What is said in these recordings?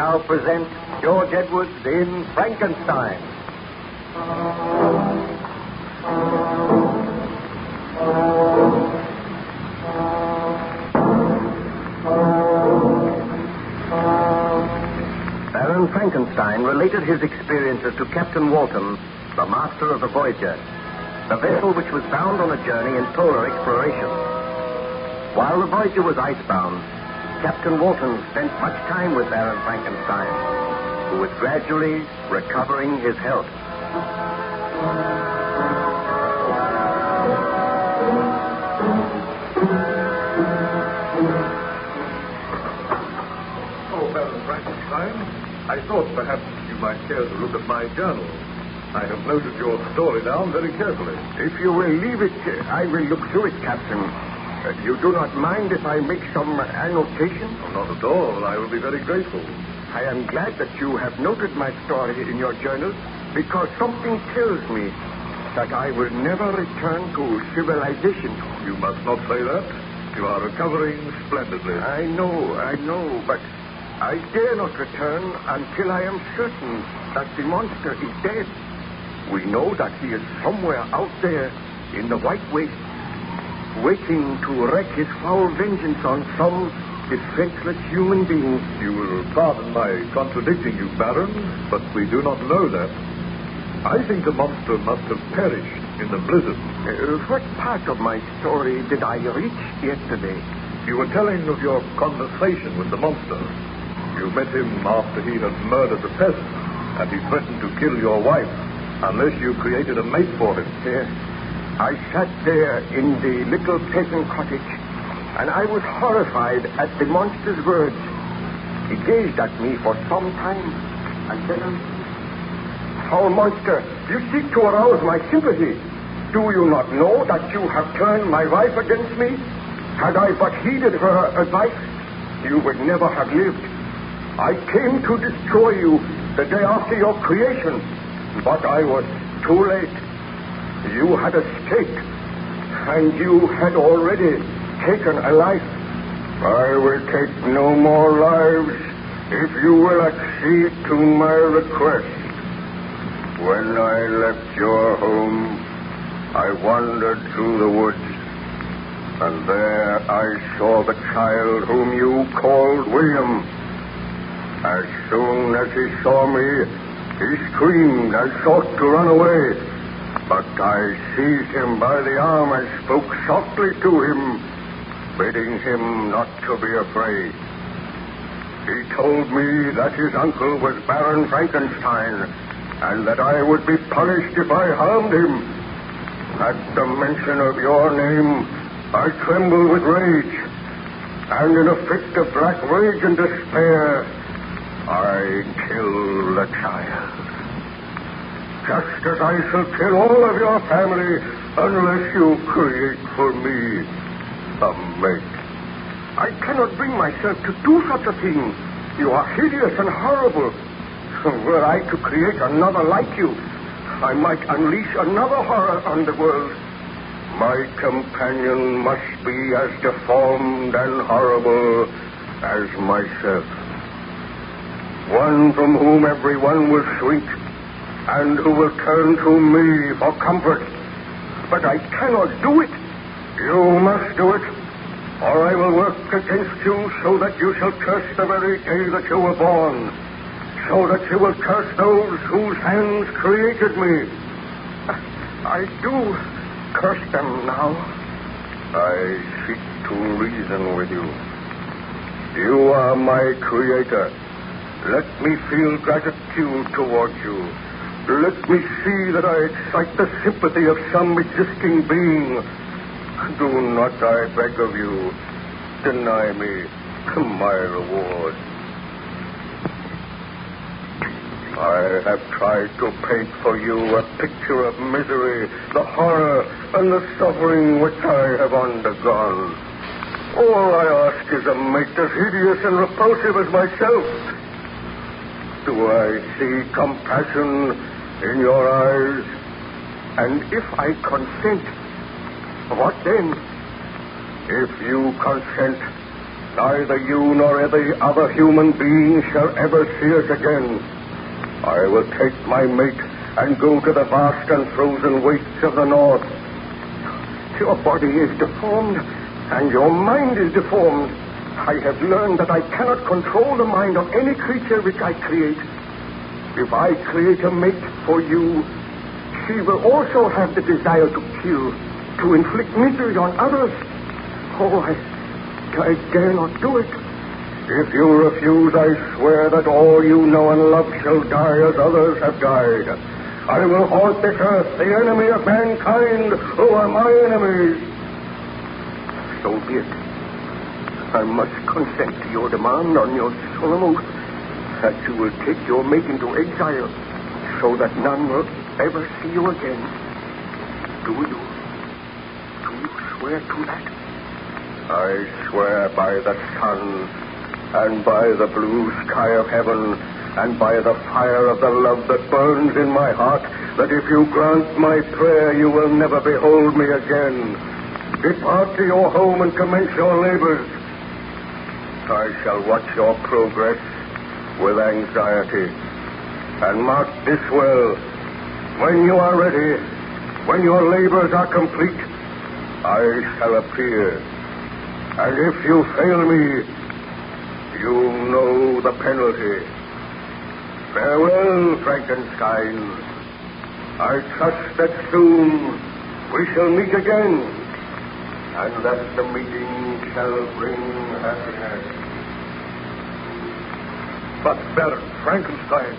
now present George Edwards in Frankenstein. Baron Frankenstein related his experiences to Captain Walton, the master of the Voyager, the vessel which was bound on a journey in polar exploration. While the Voyager was icebound, Captain Walton spent much time with Baron Frankenstein, who was gradually recovering his health. Oh, Baron Frankenstein, I thought perhaps you might care to look at my journal. I have noted your story down very carefully. If you will leave it, I will look through it, Captain. You do not mind if I make some annotation? Oh, not at all. I will be very grateful. I am glad that you have noted my story in your journal, because something tells me that I will never return to civilization. You must not say that. You are recovering splendidly. I know, but I dare not return until I am certain that the monster is dead. We know that he is somewhere out there in the white waste, waiting to wreak his foul vengeance on some defenseless human being. You will pardon my contradicting you, Baron, but we do not know that. I think the monster must have perished in the blizzard. What part of my story did I reach yesterday? You were telling of your conversation with the monster. You met him after he had murdered the peasant, and he threatened to kill your wife unless you created a mate for him. Yes. I sat there in the little peasant cottage, and I was horrified at the monster's words. He gazed at me for some time, and then... "Foul monster, you seek to arouse my sympathy. Do you not know that you have turned my wife against me? Had I but heeded her advice, you would never have lived. I came to destroy you the day after your creation, but I was too late. You had escaped, and you had already taken a life. I will take no more lives if you will accede to my request. When I left your home, I wandered through the woods, and there I saw the child whom you called William. As soon as he saw me, he screamed and sought to run away. But I seized him by the arm and spoke softly to him, bidding him not to be afraid. He told me that his uncle was Baron Frankenstein, and that I would be punished if I harmed him. At the mention of your name, I trembled with rage, and in a fit of black rage and despair, I killed the child. Just as I shall kill all of your family unless you create for me a mate. I cannot bring myself to do such a thing. You are hideous and horrible. Were I to create another like you, I might unleash another horror on the world. My companion must be as deformed and horrible as myself. One from whom everyone will shrink, and who will turn to me for comfort. But I cannot do it. You must do it, or I will work against you so that you shall curse the very day that you were born, so that you will curse those whose hands created me. I do curse them now. I seek to reason with you. You are my creator. Let me feel gratitude towards you. Let me see that I excite the sympathy of some existing being. Do not, I beg of you, deny me my reward. I have tried to paint for you a picture of misery, the horror, and the suffering which I have undergone. All I ask is a mate as hideous and repulsive as myself. Do I see compassion in your eyes? And if I consent, what then? If you consent, Neither you nor any other human being shall ever see us again. I will take my mate and go to the vast and frozen wastes of the north. Your body is deformed, and your mind is deformed. I have learned that I cannot control the mind of any creature which I create. If I create a mate for you, she will also have the desire to kill, to inflict misery on others. Oh, I dare not do it. If you refuse, I swear that all you know and love shall die as others have died. I will haunt this earth, the enemy of mankind, who are my enemies. So be it. I must consent to your demand on your solemn oath that you will take your mate into exile so that none will ever see you again. Do you swear to that? I swear by the sun and by the blue sky of heaven and by the fire of the love that burns in my heart that if you grant my prayer, you will never behold me again. Depart to your home and commence your labors. I shall watch your progress with anxiety. And mark this well, when you are ready, when your labors are complete, I shall appear. And if you fail me, you know the penalty. Farewell, Frankenstein. I trust that soon we shall meet again, and that the meeting shall bring happiness. But, Baron Frankenstein,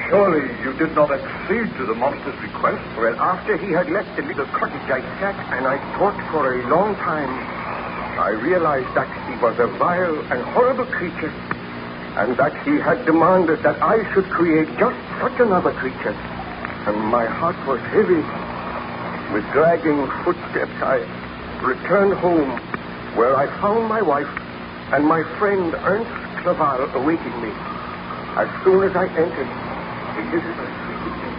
surely you did not accede to the monster's request? Well, after he had left the little cottage, I sat and I thought for a long time. I realized that he was a vile and horrible creature, and that he had demanded that I should create just such another creature. And my heart was heavy. With dragging footsteps, I returned home, where I found my wife and my friend Ernst Clerval awaiting me. As soon as I entered, Elizabeth greeted me.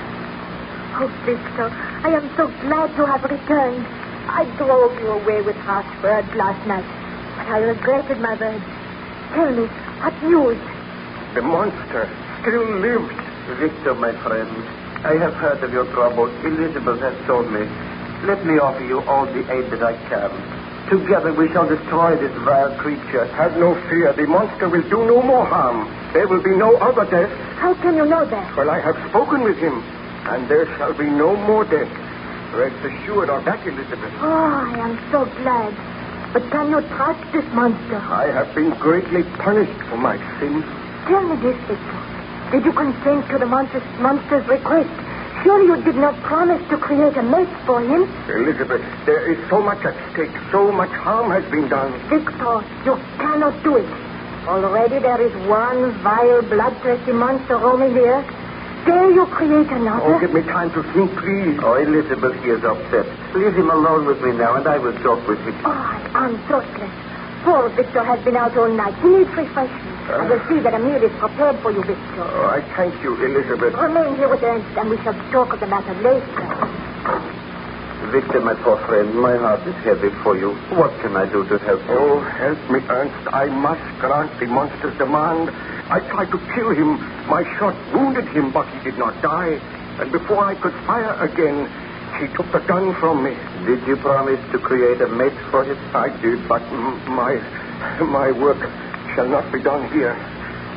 Oh, Victor, I am so glad to have returned. I drove you away with harsh words last night, but I regretted my words. Tell me, what news? The monster still lives. Victor, my friend, I have heard of your troubles. Elizabeth has told me. Let me offer you all the aid that I can. Together we shall destroy this vile creature. Have no fear. The monster will do no more harm. There will be no other death. How can you know that? Well, I have spoken with him, and there shall be no more death. Rest assured of that, Elizabeth. Oh, I am so glad. But can you trust this monster? I have been greatly punished for my sins. Tell me this, Victor. Did you consent to the monster's request? Surely you did not promise to create a mate for him? Elizabeth, there is so much at stake. So much harm has been done. Victor, you cannot do it. Already there is one vile, bloodthirsty monster roaming the earth. Dare you create another? Oh, give me time to think, please. Oh, Elizabeth, he is upset. Leave him alone with me now, and I will talk with him. Oh, I'm thoughtless. Poor Victor has been out all night. He needs refreshment. I will see that a meal is prepared for you, Victor. Oh, I thank you, Elizabeth. Remain here with Ernst, and we shall talk of the matter later. Victor, my poor friend, my heart is heavy for you. What can I do to help you? Oh, help me, Ernst. I must grant the monster's demand. I tried to kill him. My shot wounded him, but he did not die. And before I could fire again, he took the gun from me. Did you promise to create a mate for him? I did, but my work shall not be done here.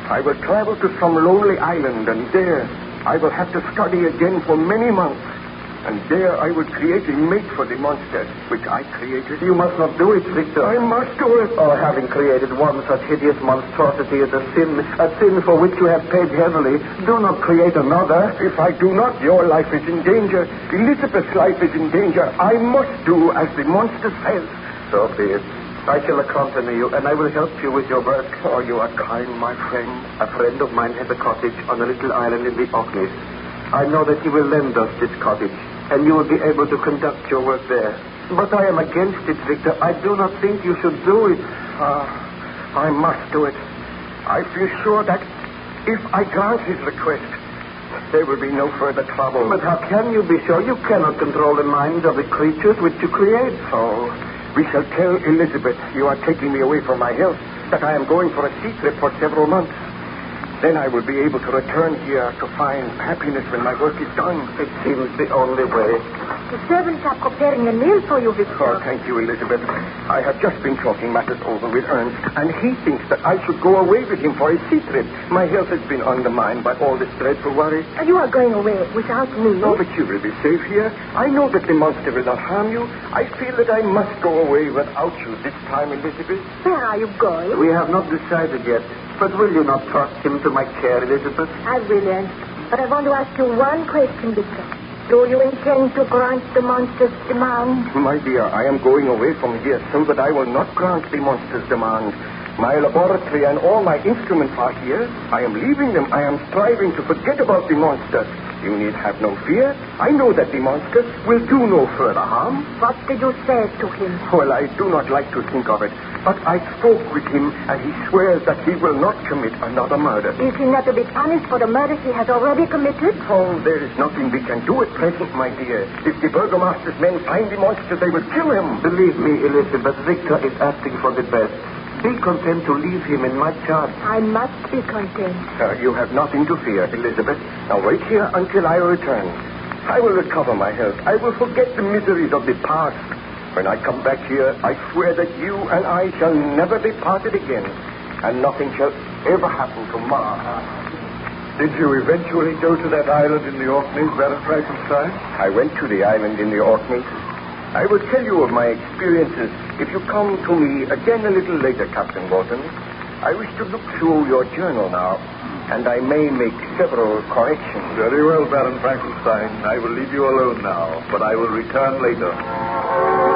I will travel to some lonely island, and there I will have to study again for many months. And there I will create a mate for the monster, which I created. You must not do it, Victor. I must do it. Oh, having created one such hideous monstrosity as a sin for which you have paid heavily, do not create another. If I do not, your life is in danger. Elizabeth's life is in danger. I must do as the monster says. So be it. I shall accompany you, and I will help you with your work. Oh, you are kind, my friend. A friend of mine has a cottage on a little island in the Orkneys. I know that he will lend us this cottage, and you will be able to conduct your work there. But I am against it, Victor. I do not think you should do it. I must do it. I feel sure that if I grant his request, there will be no further trouble. But how can you be sure? You cannot control the minds of the creatures which you create. Oh, We shall tell Elizabeth you are taking me away from my health, that I am going for a sea trip for several months. Then I will be able to return here to find happiness when my work is done. It seems the only way. The servants are preparing a meal for you, Victor. Oh, thank you, Elizabeth. I have just been talking matters over with Ernst, and he thinks that I should go away with him for a sea trip. My health has been undermined by all this dreadful worry. You are going away without me. No, but you will be safe here. I know that the monster will not harm you. I feel that I must go away without you this time, Elizabeth. Where are you going? We have not decided yet. But will you not trust him to my care, Elizabeth? I will, Ernst. But I want to ask you one question, Victor. Do you intend to grant the monster's demand? My dear, I am going away from here so that I will not grant the monster's demand. My laboratory and all my instruments are here. I am leaving them. I am striving to forget about the monster. You need have no fear. I know that the monster will do no further harm. What did you say to him? Well, I do not like to think of it. But I spoke with him, and he swears that he will not commit another murder. Is he not to be punished for the murder he has already committed? Oh, there is nothing we can do at present, my dear. If the burgomaster's men find the monster, they will kill him. Believe me, Elizabeth, Victor is acting for the best. Be content to leave him in my charge. I must be content. You have nothing to fear, Elizabeth. Now wait here until I return. I will recover my health. I will forget the miseries of the past. When I come back here, I swear that you and I shall never be parted again, and nothing shall ever happen to Ma. Did you eventually go to that island in the Orkneys, Baron Frankenstein? I went to the island in the Orkneys. I will tell you of my experiences if you come to me again a little later, Captain Walton. I wish to look through your journal now, and I may make several corrections. Very well, Baron Frankenstein. I will leave you alone now, but I will return later.